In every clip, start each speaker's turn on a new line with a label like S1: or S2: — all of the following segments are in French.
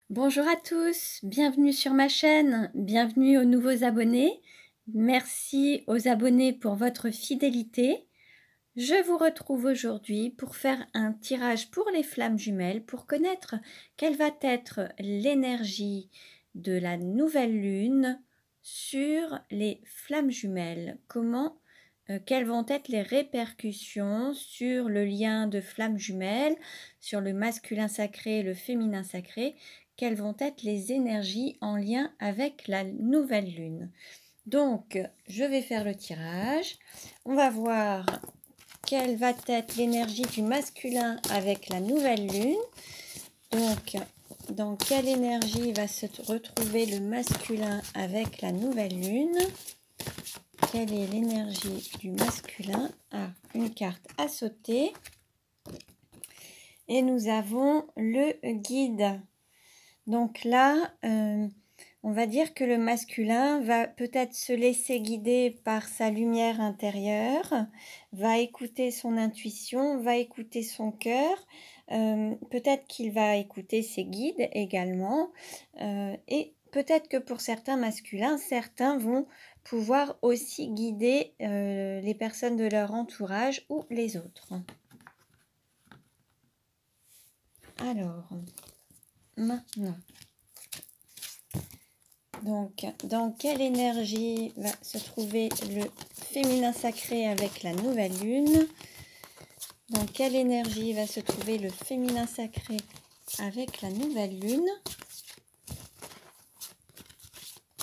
S1: Bonjour à tous, bienvenue sur ma chaîne, bienvenue aux nouveaux abonnés. Merci aux abonnés pour votre fidélité. Je vous retrouve aujourd'hui pour faire un tirage pour les flammes jumelles, pour connaître quelle va être l'énergie de la nouvelle lune sur les flammes jumelles. Quelles vont être les répercussions sur le lien de flammes jumelles, sur le masculin sacré et le féminin sacré, quelles vont être les énergies en lien avec la nouvelle lune. Donc, je vais faire le tirage. On va voir quelle va être l'énergie du masculin avec la nouvelle lune. Donc, dans quelle énergie va se retrouver le masculin avec la nouvelle lune? Quelle est l'énergie du masculin? Une carte à sauter. Et nous avons le guide. Donc là, on va dire que le masculin va peut-être se laisser guider par sa lumière intérieure, va écouter son intuition, va écouter son cœur, peut-être qu'il va écouter ses guides également, et peut-être que pour certains masculins, certains vont pouvoir aussi guider les personnes de leur entourage ou les autres. Alors, maintenant... Donc, dans quelle énergie va se trouver le féminin sacré avec la nouvelle lune? Dans quelle énergie va se trouver le féminin sacré avec la nouvelle lune?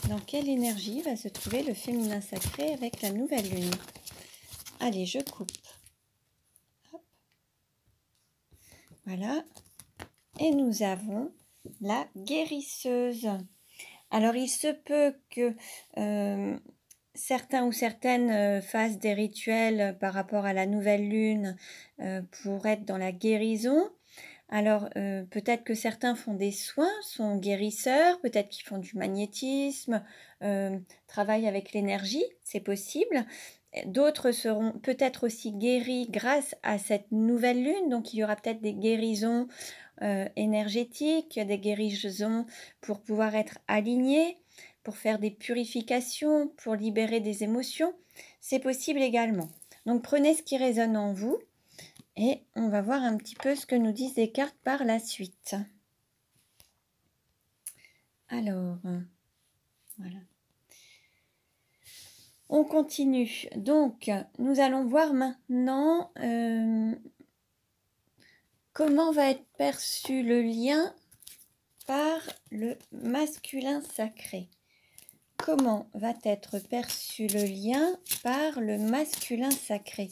S1: Dans quelle énergie va se trouver le féminin sacré avec la nouvelle lune? Allez, je coupe. Hop. Voilà. Et nous avons la guérisseuse. Alors, il se peut que certains ou certaines fassent des rituels par rapport à la nouvelle lune pour être dans la guérison. Alors, peut-être que certains font des soins, sont guérisseurs, peut-être qu'ils font du magnétisme, travaillent avec l'énergie, c'est possible. D'autres seront peut-être aussi guéris grâce à cette nouvelle lune, donc il y aura peut-être des guérisons énergétiques, des guérisons pour pouvoir être alignés, pour faire des purifications, pour libérer des émotions. C'est possible également. Donc prenez ce qui résonne en vous et on va voir un petit peu ce que nous disent les cartes par la suite. Alors, voilà. On continue. Donc, nous allons voir maintenant comment va être perçu le lien par le masculin sacré. Comment va être perçu le lien par le masculin sacré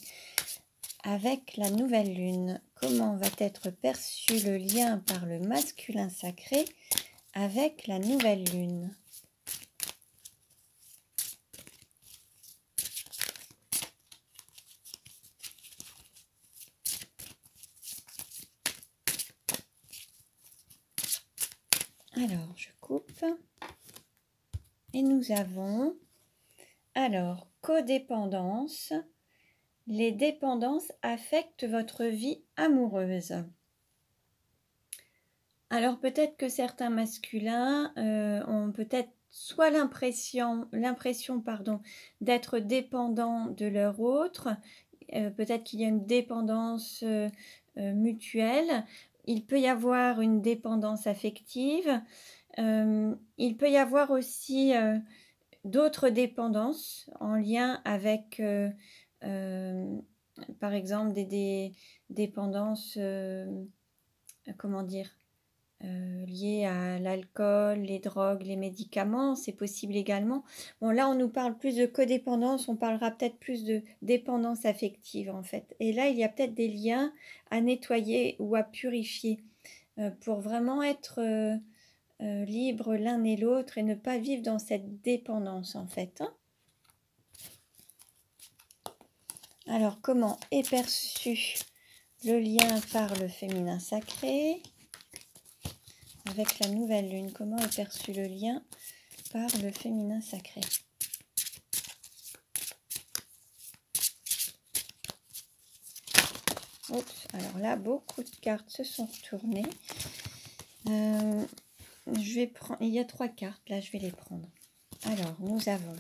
S1: avec la nouvelle lune? Comment va être perçu le lien par le masculin sacré avec la nouvelle lune? Alors, je coupe. Et nous avons, alors, codépendance. Les dépendances affectent votre vie amoureuse. Alors, peut-être que certains masculins ont peut-être soit l'impression d'être dépendants de leur autre. Peut-être qu'il y a une dépendance mutuelle. Il peut y avoir une dépendance affective. Il peut y avoir aussi d'autres dépendances en lien avec, par exemple, des dépendances, comment dire, liées à l'alcool, les drogues, les médicaments, c'est possible également. Bon, là, on nous parle plus de codépendance, on parlera peut-être plus de dépendance affective, en fait. Et là, il y a peut-être des liens à nettoyer ou à purifier pour vraiment être libres l'un et l'autre et ne pas vivre dans cette dépendance, en fait. Hein. Alors, comment est perçu le lien par le féminin sacré avec la nouvelle lune? Comment est perçu le lien par le féminin sacré? Oups, alors là, beaucoup de cartes se sont retournées. je vais prendre, il y a 3 cartes, là je vais les prendre. Alors, nous avons: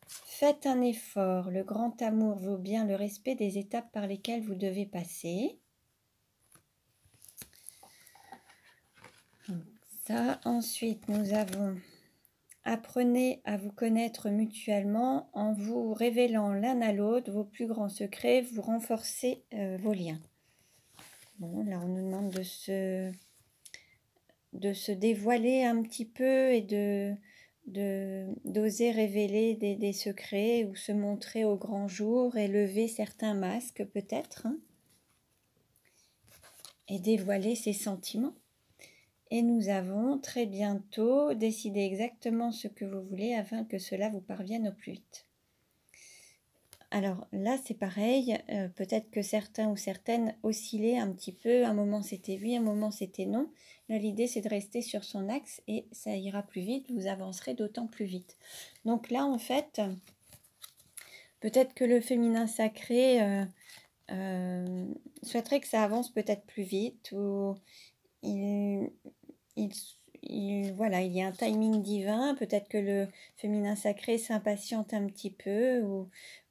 S1: faites un effort, le grand amour vaut bien le respect des étapes par lesquelles vous devez passer. Ça, ensuite, nous avons: apprenez à vous connaître mutuellement en vous révélant l'un à l'autre vos plus grands secrets, vous renforcez vos liens. Bon, là, on nous demande de se dévoiler un petit peu et d'oser révéler des secrets ou se montrer au grand jour et lever certains masques peut-être, hein, et dévoiler ses sentiments. Et nous avons très bientôt décidé exactement ce que vous voulez afin que cela vous parvienne au plus vite. Alors là, c'est pareil, peut-être que certains ou certaines oscillaient un petit peu, un moment c'était oui, un moment c'était non. Là, l'idée c'est de rester sur son axe et ça ira plus vite, vous avancerez d'autant plus vite. Donc là, en fait, peut-être que le féminin sacré souhaiterait que ça avance peut-être plus vite, ou voilà, il y a un timing divin, peut-être que le féminin sacré s'impatiente un petit peu,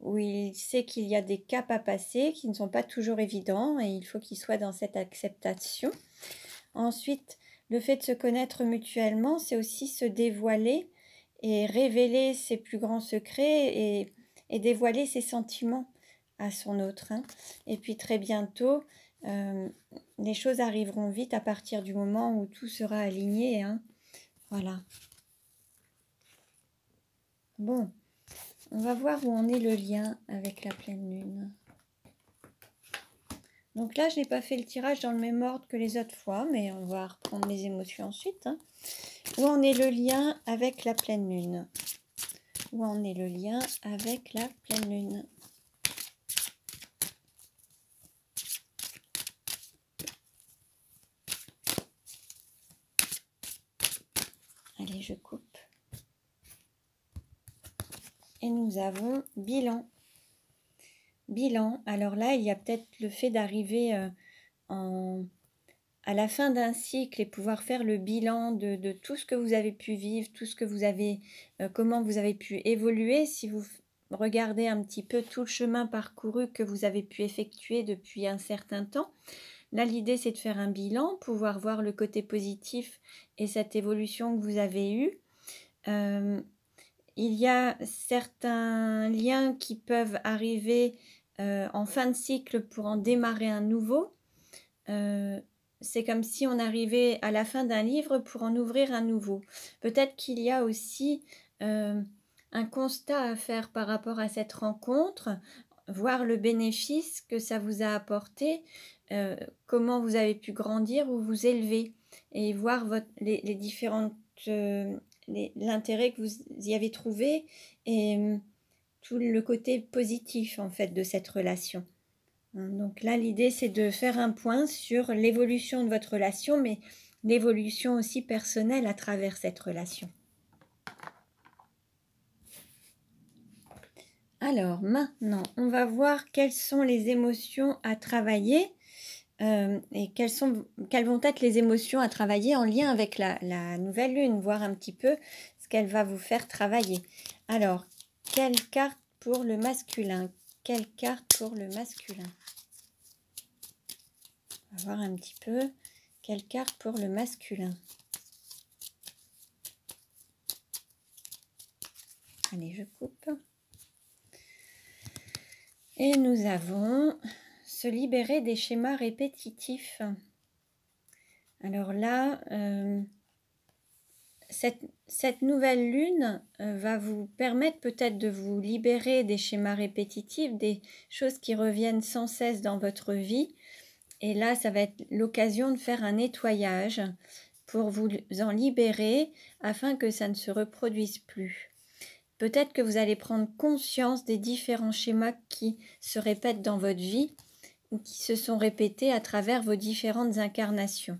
S1: ou il sait qu'il y a des caps à passer qui ne sont pas toujours évidents et il faut qu'il soit dans cette acceptation. Ensuite, le fait de se connaître mutuellement, c'est aussi se dévoiler et révéler ses plus grands secrets et dévoiler ses sentiments à son autre, hein. Et puis très bientôt, les choses arriveront vite à partir du moment où tout sera aligné, hein. Voilà. Bon, on va voir où en est le lien avec la pleine lune. Donc là, je n'ai pas fait le tirage dans le même ordre que les autres fois, mais on va reprendre les émotions ensuite, hein. Où en est le lien avec la pleine lune? Où en est le lien avec la pleine lune? Allez, je coupe. Et nous avons bilan. Bilan. Alors là, il y a peut-être le fait d'arriver à la fin d'un cycle et pouvoir faire le bilan de tout ce que vous avez pu vivre, tout ce que vous avez, comment vous avez pu évoluer. Si vous regardez un petit peu tout le chemin parcouru que vous avez pu effectuer depuis un certain temps. Là, l'idée, c'est de faire un bilan, pouvoir voir le côté positif et cette évolution que vous avez eue. Il y a certains liens qui peuvent arriver en fin de cycle pour en démarrer un nouveau. C'est comme si on arrivait à la fin d'un livre pour en ouvrir un nouveau. Peut-être qu'il y a aussi un constat à faire par rapport à cette rencontre, voir le bénéfice que ça vous a apporté, comment vous avez pu grandir ou vous élever, et voir les différentes l'intérêt que vous y avez trouvé et tout le côté positif en fait de cette relation. Donc là, l'idée c'est de faire un point sur l'évolution de votre relation, mais l'évolution aussi personnelle à travers cette relation. Alors maintenant, on va voir quelles sont les émotions à travailler et quelles vont être les émotions à travailler en lien avec la nouvelle lune, voir un petit peu ce qu'elle va vous faire travailler. Alors, quelle carte pour le masculin? Quelle carte pour le masculin? On va voir un petit peu. Quelle carte pour le masculin? Allez, je coupe. Et nous avons se libérer des schémas répétitifs. Alors là, cette nouvelle lune va vous permettre peut-être de vous libérer des schémas répétitifs, des choses qui reviennent sans cesse dans votre vie. Et là, ça va être l'occasion de faire un nettoyage pour vous en libérer afin que ça ne se reproduise plus. Peut-être que vous allez prendre conscience des différents schémas qui se répètent dans votre vie ou qui se sont répétés à travers vos différentes incarnations.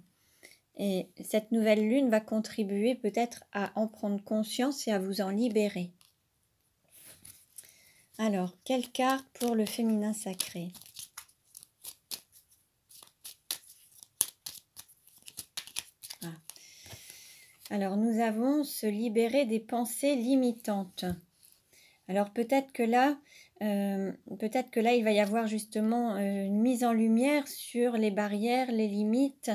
S1: Et cette nouvelle lune va contribuer peut-être à en prendre conscience et à vous en libérer. Alors, quelle carte pour le féminin sacré? Alors, nous avons se libérer des pensées limitantes. Alors, peut-être que là, il va y avoir justement une mise en lumière sur les barrières, les limites,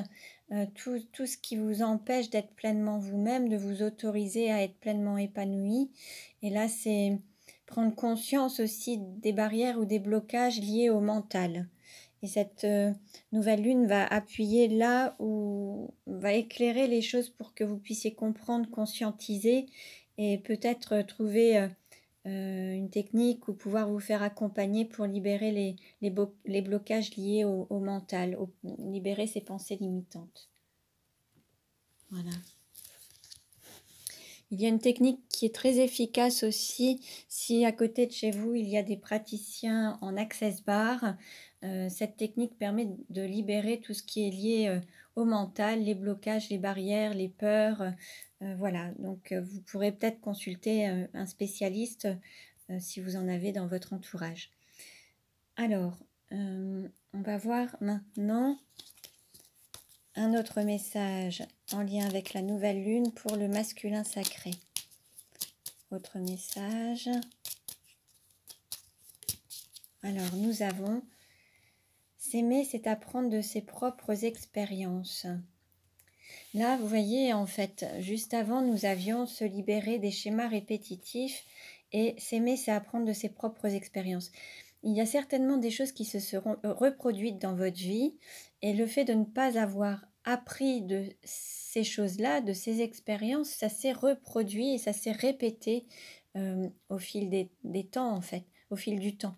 S1: tout ce qui vous empêche d'être pleinement vous-même, de vous autoriser à être pleinement épanoui. Et là, c'est prendre conscience aussi des barrières ou des blocages liés au mental. Et cette nouvelle lune va appuyer là où va éclairer les choses pour que vous puissiez comprendre, conscientiser et peut-être trouver une technique ou pouvoir vous faire accompagner pour libérer les blocages liés au mental, libérer ces pensées limitantes. Voilà. Il y a une technique qui est très efficace aussi si à côté de chez vous il y a des praticiens en access bar. Cette technique permet de libérer tout ce qui est lié au mental, les blocages, les barrières, les peurs. Voilà, donc vous pourrez peut-être consulter un spécialiste si vous en avez dans votre entourage. Alors, on va voir maintenant un autre message en lien avec la nouvelle lune pour le masculin sacré. Autre message. Alors, nous avons s'aimer, c'est apprendre de ses propres expériences. Là, vous voyez, en fait, juste avant, nous avions se libérer des schémas répétitifs et s'aimer, c'est apprendre de ses propres expériences. Il y a certainement des choses qui se seront reproduites dans votre vie et le fait de ne pas avoir appris de ces choses-là, de ces expériences, ça s'est reproduit et ça s'est répété au fil des temps, en fait, au fil du temps.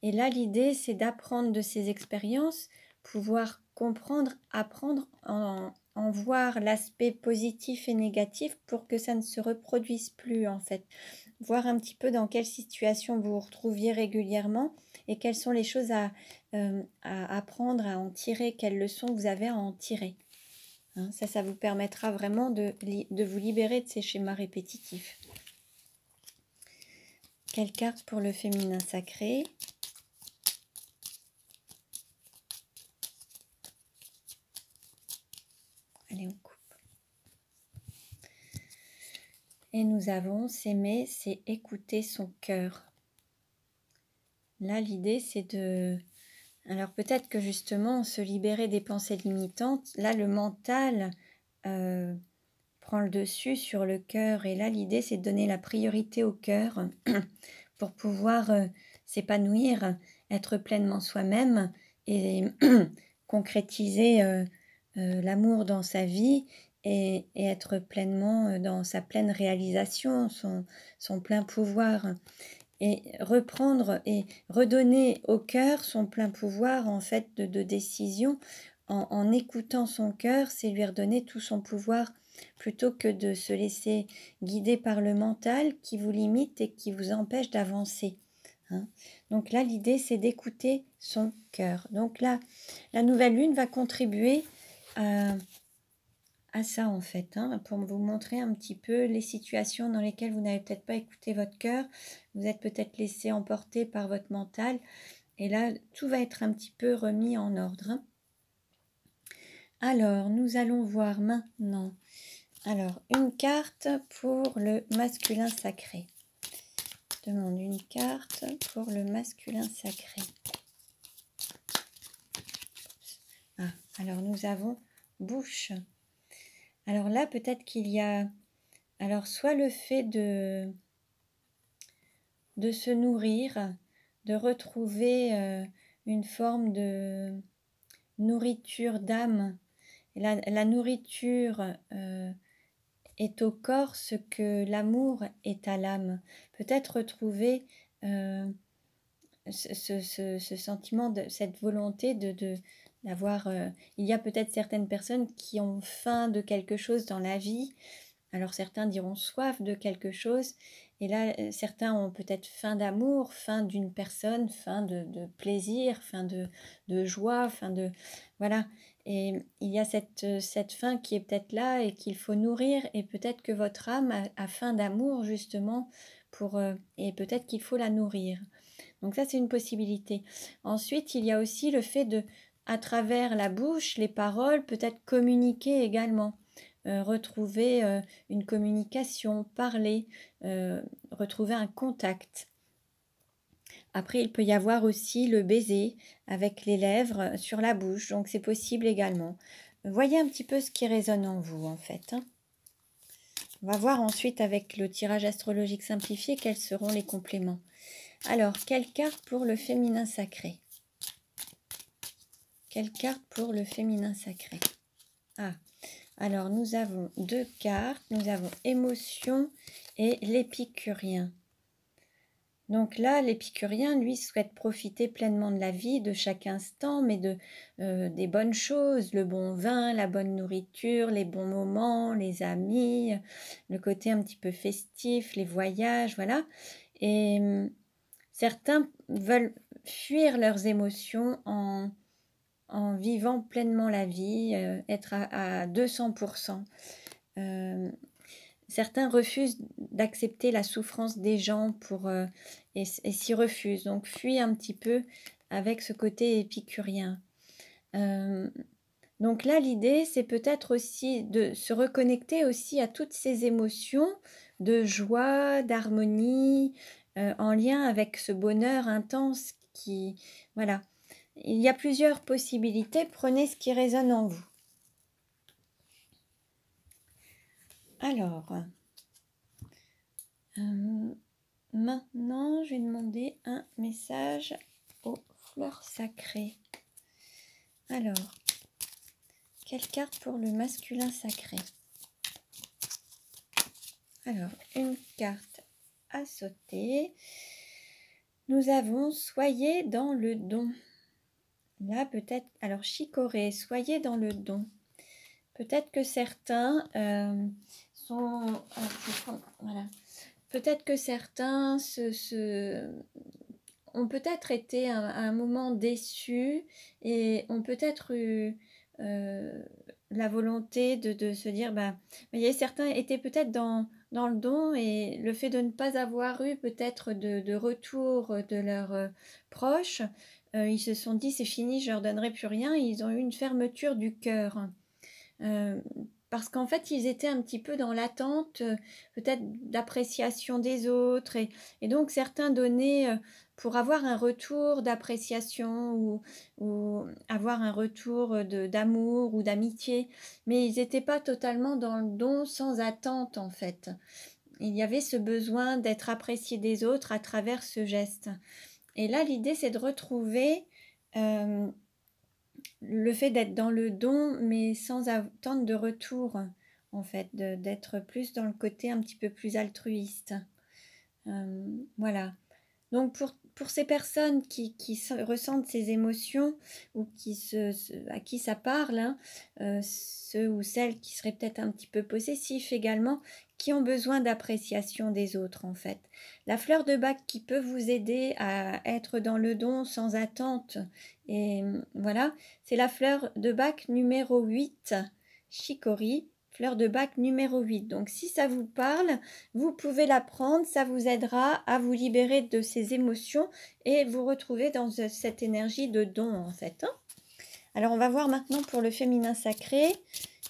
S1: Et là, l'idée, c'est d'apprendre de ces expériences, pouvoir comprendre, apprendre, en voir l'aspect positif et négatif pour que ça ne se reproduise plus, en fait. Voir un petit peu dans quelle situation vous vous retrouviez régulièrement et quelles sont les choses à apprendre, à en tirer, quelles leçons vous avez à en tirer. Hein, ça vous permettra vraiment de vous libérer de ces schémas répétitifs. Quelle carte pour le féminin sacré ? Allez, on coupe. Et nous avons s'aimer, c'est écouter son cœur. Là, l'idée, c'est de... Alors, peut-être que justement, se libérer des pensées limitantes, là, le mental prend le dessus sur le cœur. Et là, l'idée, c'est de donner la priorité au cœur pour pouvoir s'épanouir, être pleinement soi-même et concrétiser l'amour dans sa vie et être pleinement dans sa pleine réalisation, son plein pouvoir. Et reprendre et redonner au cœur son plein pouvoir en fait de décision en écoutant son cœur, c'est lui redonner tout son pouvoir plutôt que de se laisser guider par le mental qui vous limite et qui vous empêche d'avancer. Hein. Donc là, l'idée, c'est d'écouter son cœur. Donc là, la nouvelle lune va contribuer à ça en fait, hein, pour vous montrer un petit peu les situations dans lesquelles vous n'avez peut-être pas écouté votre cœur, vous êtes peut-être laissé emporter par votre mental, et là tout va être un petit peu remis en ordre. Hein. Alors, nous allons voir maintenant, alors une carte pour le masculin sacré. Je demande une carte pour le masculin sacré. Ah, alors nous avons bouche. Alors là, peut-être qu'il y a, alors soit le fait de se nourrir, de retrouver une forme de nourriture d'âme. La nourriture est au corps ce que l'amour est à l'âme. Peut-être retrouver ce sentiment, cette volonté d'avoir... il y a peut-être certaines personnes qui ont faim de quelque chose dans la vie. Alors certains diront soif de quelque chose, et là certains ont peut-être faim d'amour, faim d'une personne, faim de plaisir, faim de joie, faim de... Voilà, et il y a cette faim qui est peut-être là et qu'il faut nourrir, et peut-être que votre âme a faim d'amour justement, et peut-être qu'il faut la nourrir. Donc ça, c'est une possibilité. Ensuite, il y a aussi le fait de, à travers la bouche, les paroles, peut-être communiquer également. retrouver une communication, parler, retrouver un contact. Après, il peut y avoir aussi le baiser avec les lèvres sur la bouche, donc c'est possible également. Voyez un petit peu ce qui résonne en vous, en fait. On va voir ensuite avec le tirage astrologique simplifié quels seront les compléments. Alors, quelle carte pour le féminin sacré? Quelle carte pour le féminin sacré? Ah, alors nous avons deux cartes. Nous avons émotion et l'épicurien. Donc là, l'épicurien, lui, souhaite profiter pleinement de la vie, de chaque instant, mais des bonnes choses, le bon vin, la bonne nourriture, les bons moments, les amis, le côté un petit peu festif, les voyages, voilà. Et certains veulent fuir leurs émotions en vivant pleinement la vie, être à 200%. Certains refusent d'accepter la souffrance des gens et s'y refusent. Donc, fuient un petit peu avec ce côté épicurien. Donc là, l'idée, c'est peut-être aussi de se reconnecter aussi à toutes ces émotions de joie, d'harmonie, en lien avec ce bonheur intense qui... Voilà. Il y a plusieurs possibilités. Prenez ce qui résonne en vous. Alors... maintenant, je vais demander un message aux fleurs sacrées. Alors, quelle carte pour le masculin sacré? Alors, une carte à sauter. Nous avons soyez dans le don. Là, peut-être, alors chicorée, soyez dans le don. Peut-être que certains sont... voilà. Peut-être que certains ont peut-être été à un moment déçus et ont peut-être eu la volonté de se dire, bah, vous voyez, certains étaient peut-être dans le don et le fait de ne pas avoir eu peut-être de retour de leurs proches, ils se sont dit, c'est fini, je leur donnerai plus rien. Et ils ont eu une fermeture du cœur. Parce qu'en fait, ils étaient un petit peu dans l'attente, peut-être d'appréciation des autres. Et donc, certains donnaient pour avoir un retour d'appréciation ou avoir un retour d'amour ou d'amitié. Mais ils n'étaient pas totalement dans le don sans attente, en fait. Il y avait ce besoin d'être apprécié des autres à travers ce geste. Et là, l'idée, c'est de retrouver... le fait d'être dans le don, mais sans attendre de retour, en fait, d'être plus dans le côté un petit peu plus altruiste. Voilà. Donc, pour ces personnes qui ressentent ces émotions ou à qui ça parle, hein, ceux ou celles qui seraient peut-être un petit peu possessifs également, qui ont besoin d'appréciation des autres, en fait. La fleur de bac qui peut vous aider à être dans le don sans attente, et voilà, c'est la fleur de bac numéro 8, chicorée. Fleur de bac numéro 8. Donc, si ça vous parle, vous pouvez la prendre. Ça vous aidera à vous libérer de ces émotions et vous retrouver dans cette énergie de don, en fait. Alors, on va voir maintenant pour le féminin sacré.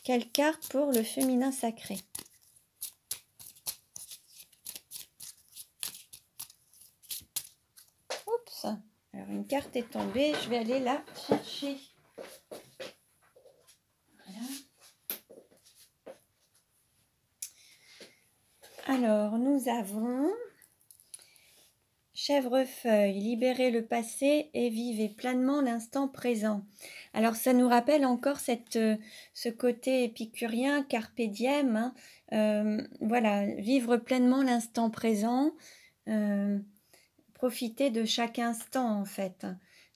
S1: Quelle carte pour le féminin sacré? Oups. Alors, une carte est tombée. Je vais aller la chercher. Alors, nous avons chèvrefeuille, libérez le passé et vivez pleinement l'instant présent. Alors, ça nous rappelle encore ce côté épicurien, carpe diem, hein, voilà, vivre pleinement l'instant présent, profiter de chaque instant, en fait.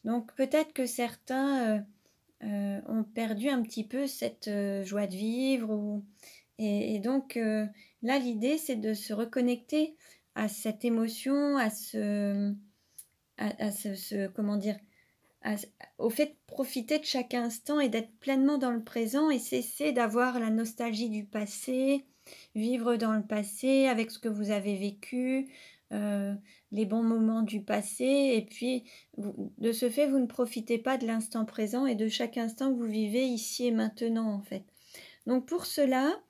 S1: Donc, peut-être que certains ont perdu un petit peu cette joie de vivre, et donc... là, l'idée, c'est de se reconnecter à cette émotion, comment dire, au fait de profiter de chaque instant et d'être pleinement dans le présent et cesser d'avoir la nostalgie du passé, vivre dans le passé avec ce que vous avez vécu, les bons moments du passé, et puis de ce fait, vous ne profitez pas de l'instant présent et de chaque instant que vous vivez ici et maintenant, en fait. Donc pour cela,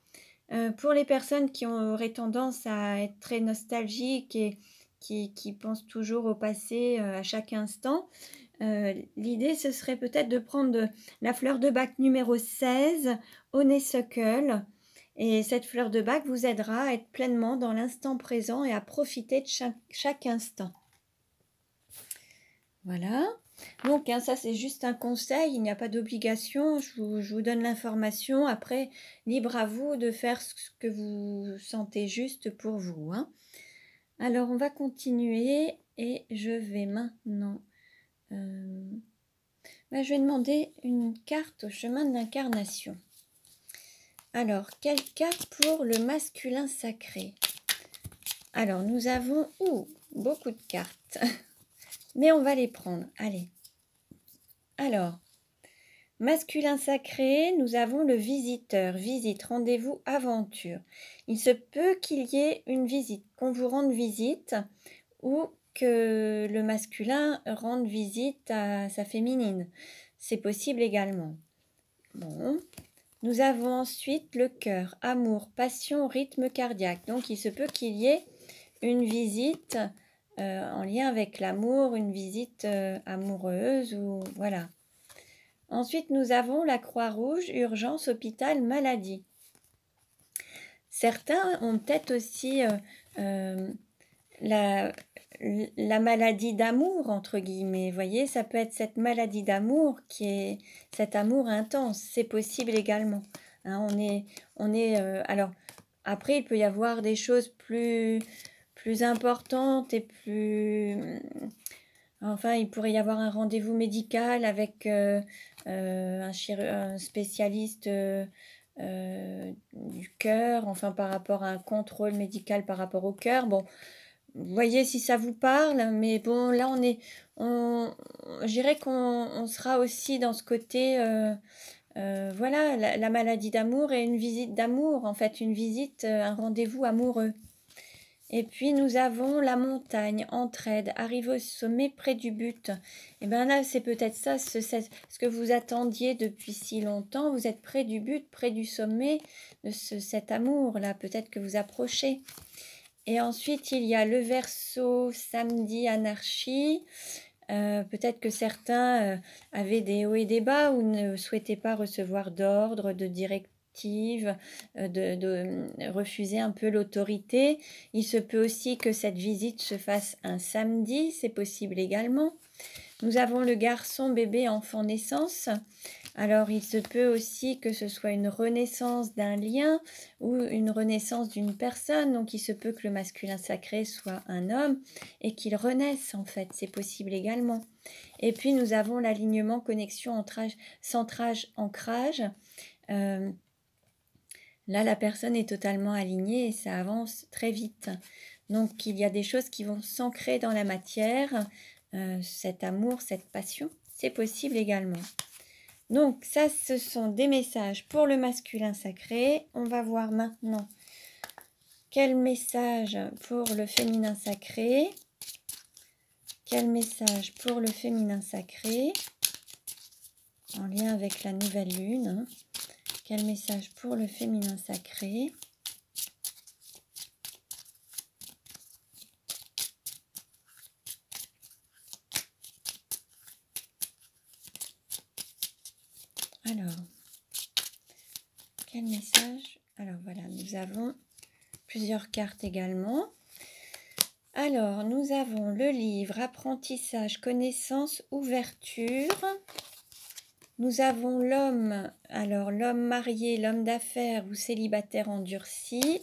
S1: Pour les personnes qui auraient tendance à être très nostalgiques et qui pensent toujours au passé, à chaque instant, l'idée ce serait peut-être de prendre la fleur de Bach numéro 16, Honeysuckle, et cette fleur de Bach vous aidera à être pleinement dans l'instant présent et à profiter de chaque instant. Voilà. Donc ça c'est juste un conseil, il n'y a pas d'obligation, je vous donne l'information. Après, libre à vous de faire ce que vous sentez juste pour vous, hein. Alors on va continuer et je vais maintenant... je vais demander une carte au chemin de l'incarnation. Alors, quelle carte pour le masculin sacré? Alors, nous avons beaucoup de cartes, mais on va les prendre. Allez. Alors, masculin sacré, nous avons le visiteur. Visite, rendez-vous, aventure. Il se peut qu'il y ait une visite, qu'on vous rende visite ou que le masculin rende visite à sa féminine. C'est possible également. Bon. Nous avons ensuite le cœur, amour, passion, rythme cardiaque. Donc, il se peut qu'il y ait une visite en lien avec l'amour, une visite amoureuse ou voilà. Ensuite, nous avons la Croix-Rouge, urgence, hôpital, maladie. Certains ont peut-être aussi la maladie d'amour, entre guillemets. Vous voyez, ça peut être cette maladie d'amour qui est cet amour intense. C'est possible également. Hein, alors, après, il peut y avoir des choses plus importantes et plus... Enfin, il pourrait y avoir un rendez-vous médical avec un spécialiste du cœur, enfin par rapport à un contrôle médical par rapport au cœur. Bon, vous voyez si ça vous parle, mais bon, là je dirais qu'on sera aussi dans ce côté, voilà, la maladie d'amour et une visite d'amour, en fait, une visite, un rendez-vous amoureux. Et puis nous avons la montagne, entraide, arriver au sommet près du but. Et bien là, c'est peut-être ça, ce que vous attendiez depuis si longtemps. Vous êtes près du but, près du sommet de cet amour-là. Peut-être que vous approchez. Et ensuite, il y a le Verseau, samedi, anarchie. Peut-être que certains avaient des hauts et des bas ou ne souhaitaient pas recevoir d'ordre, de directive, de refuser un peu l'autorité. Il se peut aussi que cette visite se fasse un samedi, c'est possible également. Nous avons le garçon, bébé, enfant, naissance. Alors, il se peut aussi que ce soit une renaissance d'un lien ou une renaissance d'une personne. Donc, il se peut que le masculin sacré soit un homme et qu'il renaisse, en fait. C'est possible également. Et puis, nous avons l'alignement, connexion, centrage, ancrage. Là, la personne est totalement alignée et ça avance très vite. Donc, il y a des choses qui vont s'ancrer dans la matière. Cet amour, cette passion, c'est possible également. Donc, ça, ce sont des messages pour le masculin sacré. On va voir maintenant quel message pour le féminin sacré. Quel message pour le féminin sacré en lien avec la nouvelle lune. Quel message pour le féminin sacré? Alors, quel message? Alors voilà, nous avons plusieurs cartes également. Alors, nous avons le livre, apprentissage, connaissance, ouverture. Nous avons l'homme, alors l'homme marié, l'homme d'affaires ou célibataire endurci.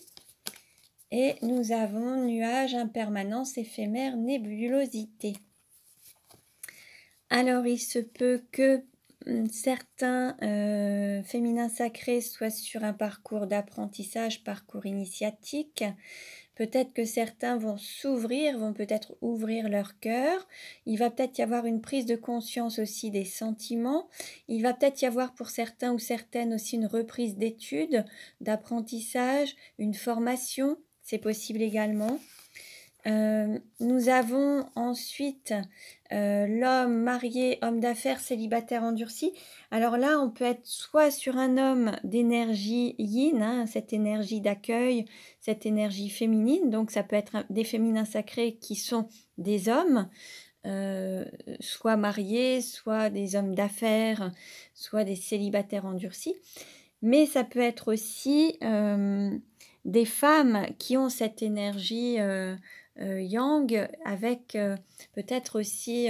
S1: Et nous avons nuage, impermanence, éphémère, nébulosité. Alors, il se peut que certains féminins sacrés soient sur un parcours d'apprentissage, parcours initiatique. Peut-être que certains vont s'ouvrir, vont peut-être ouvrir leur cœur. Il va peut-être y avoir une prise de conscience aussi des sentiments. Il va peut-être y avoir pour certains ou certaines aussi une reprise d'études, d'apprentissage, une formation. C'est possible également. Nous avons ensuite l'homme marié, homme d'affaires, célibataire endurci. Alors là, on peut être soit sur un homme d'énergie yin, hein, cette énergie d'accueil, cette énergie féminine. Donc ça peut être des féminins sacrés qui sont des hommes, soit mariés, soit des hommes d'affaires, soit des célibataires endurcis. Mais ça peut être aussi des femmes qui ont cette énergie yang avec peut-être aussi,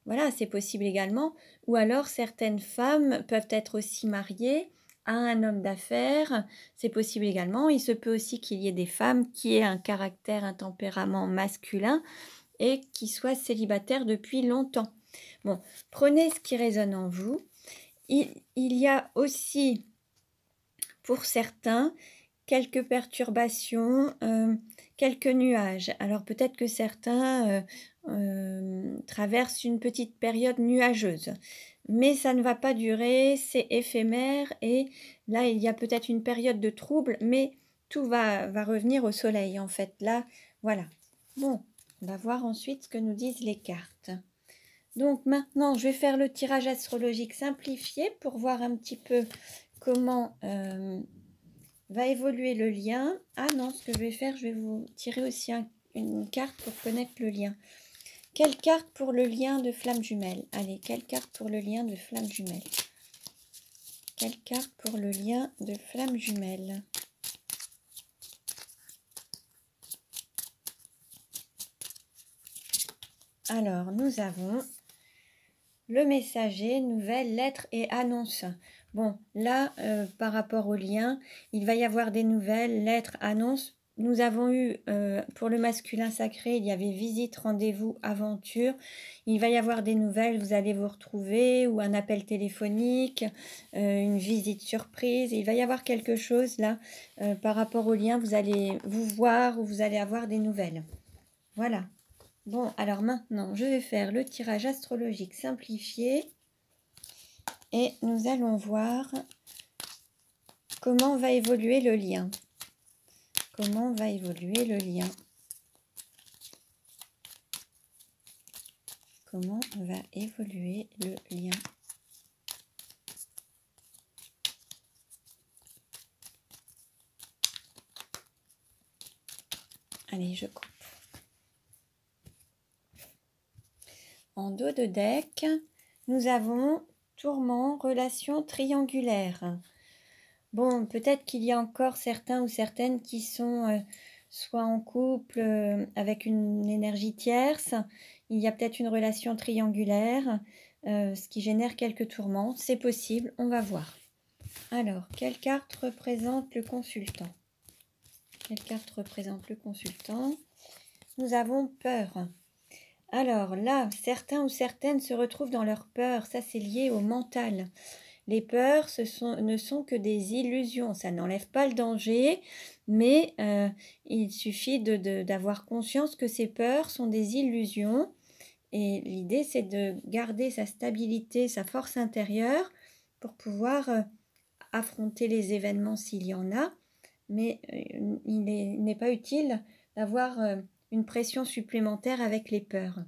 S1: voilà, c'est possible également. Ou alors certaines femmes peuvent être aussi mariées à un homme d'affaires, c'est possible également. Il se peut aussi qu'il y ait des femmes qui aient un caractère, un tempérament masculin et qui soient célibataires depuis longtemps. Bon, prenez ce qui résonne en vous. Il y a aussi pour certains quelques perturbations, quelques nuages. Alors peut-être que certains traversent une petite période nuageuse, mais ça ne va pas durer, c'est éphémère et là il y a peut-être une période de trouble, mais tout va revenir au soleil en fait. Là, voilà. Bon, on va voir ensuite ce que nous disent les cartes. Donc maintenant, je vais faire le tirage astrologique simplifié pour voir un petit peu comment va évoluer le lien. Ah non, ce que je vais faire, je vais vous tirer aussi une carte pour connaître le lien. Quelle carte pour le lien de flamme jumelle? Allez, quelle carte pour le lien de flamme jumelle? Quelle carte pour le lien de flamme jumelle? Alors, nous avons le messager, nouvelle, lettre et annonce. Bon, là, par rapport au lien, il va y avoir des nouvelles, lettres, annonces. Nous avons eu, pour le masculin sacré, il y avait visite, rendez-vous, aventure. Il va y avoir des nouvelles, vous allez vous retrouver, ou un appel téléphonique, une visite surprise. Il va y avoir quelque chose là, par rapport au lien, vous allez vous voir ou vous allez avoir des nouvelles. Voilà. Bon, alors maintenant, je vais faire le tirage astrologique simplifié et nous allons voir comment va évoluer le lien. Comment va évoluer le lien? Comment va évoluer le lien? Allez, je coupe. En dos de deck, nous avons tourment, relation triangulaire. Bon, peut-être qu'il y a encore certains ou certaines qui sont soit en couple avec une énergie tierce. Il y a peut-être une relation triangulaire, ce qui génère quelques tourments. C'est possible, on va voir. Alors, quelle carte représente le consultant? Quelle carte représente le consultant? Nous avons peur. Alors là, certains ou certaines se retrouvent dans leur peur. Ça, c'est lié au mental. Les peurs, ne sont que des illusions. Ça n'enlève pas le danger, mais il suffit d'avoir conscience que ces peurs sont des illusions. Et l'idée, c'est de garder sa stabilité, sa force intérieure pour pouvoir affronter les événements s'il y en a. Mais il n'est pas utile d'avoir une pression supplémentaire avec les peurs.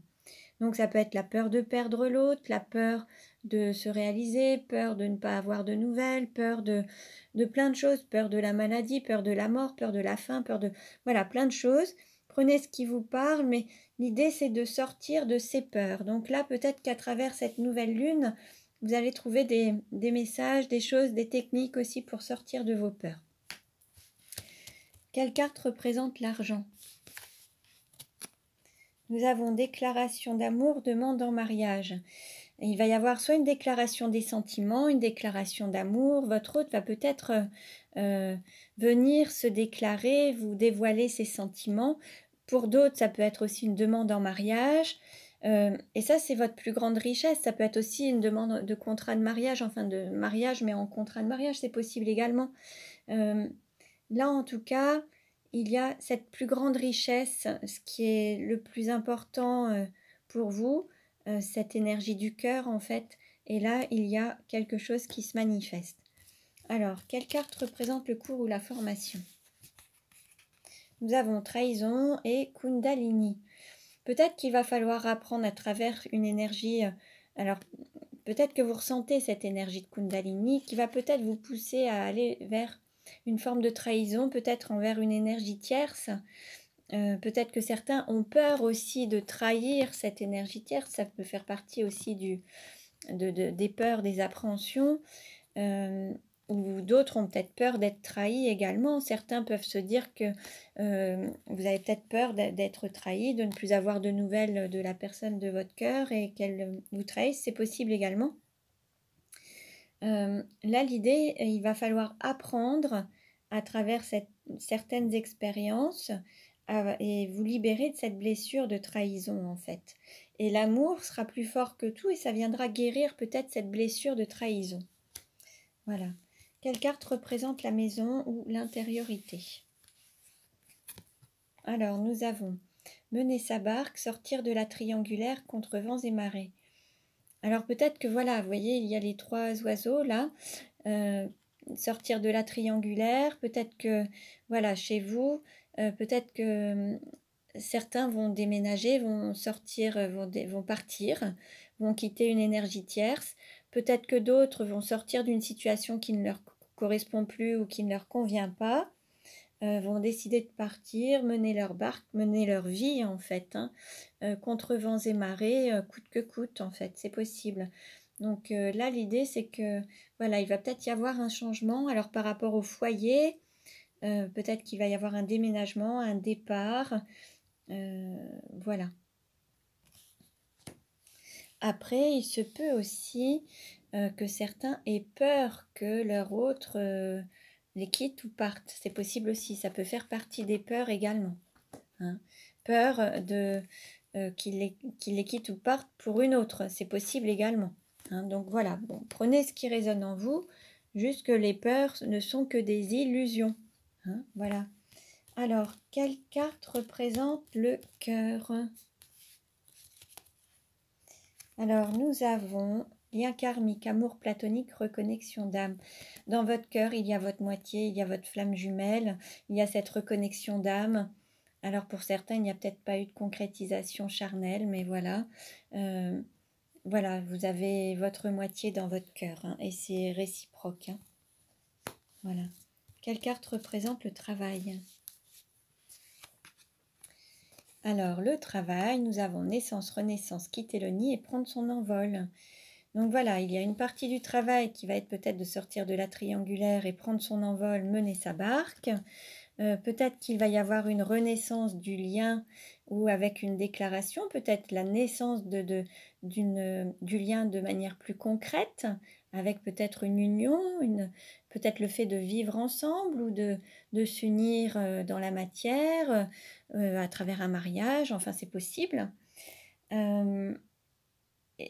S1: Donc ça peut être la peur de perdre l'autre, la peur de se réaliser, peur de ne pas avoir de nouvelles, peur de plein de choses, peur de la maladie, peur de la mort, peur de la faim, peur de... Voilà, plein de choses. Prenez ce qui vous parle, mais l'idée c'est de sortir de ces peurs. Donc là, peut-être qu'à travers cette nouvelle lune, vous allez trouver des messages, des choses, des techniques aussi pour sortir de vos peurs. Quelle carte représente l'argent? Nous avons déclaration d'amour, demande en mariage. Et il va y avoir soit une déclaration des sentiments, une déclaration d'amour. Votre hôte va peut-être venir se déclarer, vous dévoiler ses sentiments. Pour d'autres, ça peut être aussi une demande en mariage. Et ça, c'est votre plus grande richesse. Ça peut être aussi une demande de contrat de mariage, enfin de mariage, mais en contrat de mariage, c'est possible également. Là, en tout cas, il y a cette plus grande richesse, ce qui est le plus important pour vous, cette énergie du cœur en fait. Et là, il y a quelque chose qui se manifeste. Alors, quelle carte représente le cours ou la formation? nous avons trahison et Kundalini. Peut-être qu'il va falloir apprendre à travers une énergie, alors peut-être que vous ressentez cette énergie de Kundalini qui va peut-être vous pousser à aller vers une forme de trahison, peut-être envers une énergie tierce. Peut-être que certains ont peur aussi de trahir cette énergie tierce, ça peut faire partie aussi des peurs, des appréhensions. Ou d'autres ont peut-être peur d'être trahis également. Certains peuvent se dire que vous avez peut-être peur d'être trahi, de ne plus avoir de nouvelles de la personne de votre cœur et qu'elle vous trahisse, c'est possible également. Là, l'idée, il va falloir apprendre à travers certaines expériences et vous libérer de cette blessure de trahison en fait. Et l'amour sera plus fort que tout et ça viendra guérir peut-être cette blessure de trahison. Voilà. Quelle carte représente la maison ou l'intériorité? Alors, nous avons mener sa barque, sortir de la triangulaire contre vents et marées. Alors, peut-être que voilà, vous voyez, il y a les 3 oiseaux là. Sortir de la triangulaire, peut-être que, voilà, chez vous, peut-être que certains vont déménager, vont sortir, vont partir, vont quitter une énergie tierce. Peut-être que d'autres vont sortir d'une situation qui ne leur correspond plus ou qui ne leur convient pas, vont décider de partir, mener leur barque, mener leur vie en fait, hein, contre vents et marées, coûte que coûte en fait, c'est possible. Donc là, l'idée c'est que voilà, il va peut-être y avoir un changement. Alors par rapport au foyer, peut-être qu'il va y avoir un déménagement, un départ, voilà. Après, il se peut aussi que certains aient peur que leur autre les quitte ou parte. C'est possible aussi, ça peut faire partie des peurs également. Hein. Peur de qu'il les quitte ou parte pour une autre, c'est possible également. Hein. Donc voilà, bon, prenez ce qui résonne en vous, juste que les peurs ne sont que des illusions. Hein. Voilà. Alors, quelle carte représente le cœur? Alors, nous avons lien karmique, amour platonique, reconnexion d'âme. Dans votre cœur, il y a votre moitié, il y a votre flamme jumelle, il y a cette reconnexion d'âme. Alors, pour certains, il n'y a peut-être pas eu de concrétisation charnelle, mais voilà. Voilà, vous avez votre moitié dans votre cœur, hein, et c'est réciproque. Hein. Voilà. Quelle carte représente le travail? Alors, le travail, nous avons naissance, renaissance, quitter le nid et prendre son envol. Donc voilà, il y a une partie du travail qui va être peut-être de sortir de la triangulaire et prendre son envol, mener sa barque. Peut-être qu'il va y avoir une renaissance du lien ou avec une déclaration, peut-être la naissance du lien de manière plus concrète, avec peut-être une union, peut-être le fait de vivre ensemble ou de s'unir dans la matière à travers un mariage, enfin c'est possible.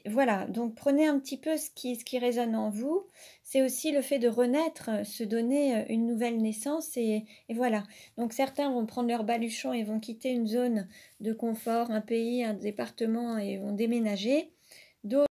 S1: Voilà, donc prenez un petit peu ce qui résonne en vous. C'est aussi le fait de renaître, se donner une nouvelle naissance et voilà. Donc certains vont prendre leur baluchon et vont quitter une zone de confort, un pays, un département et vont déménager. D'autres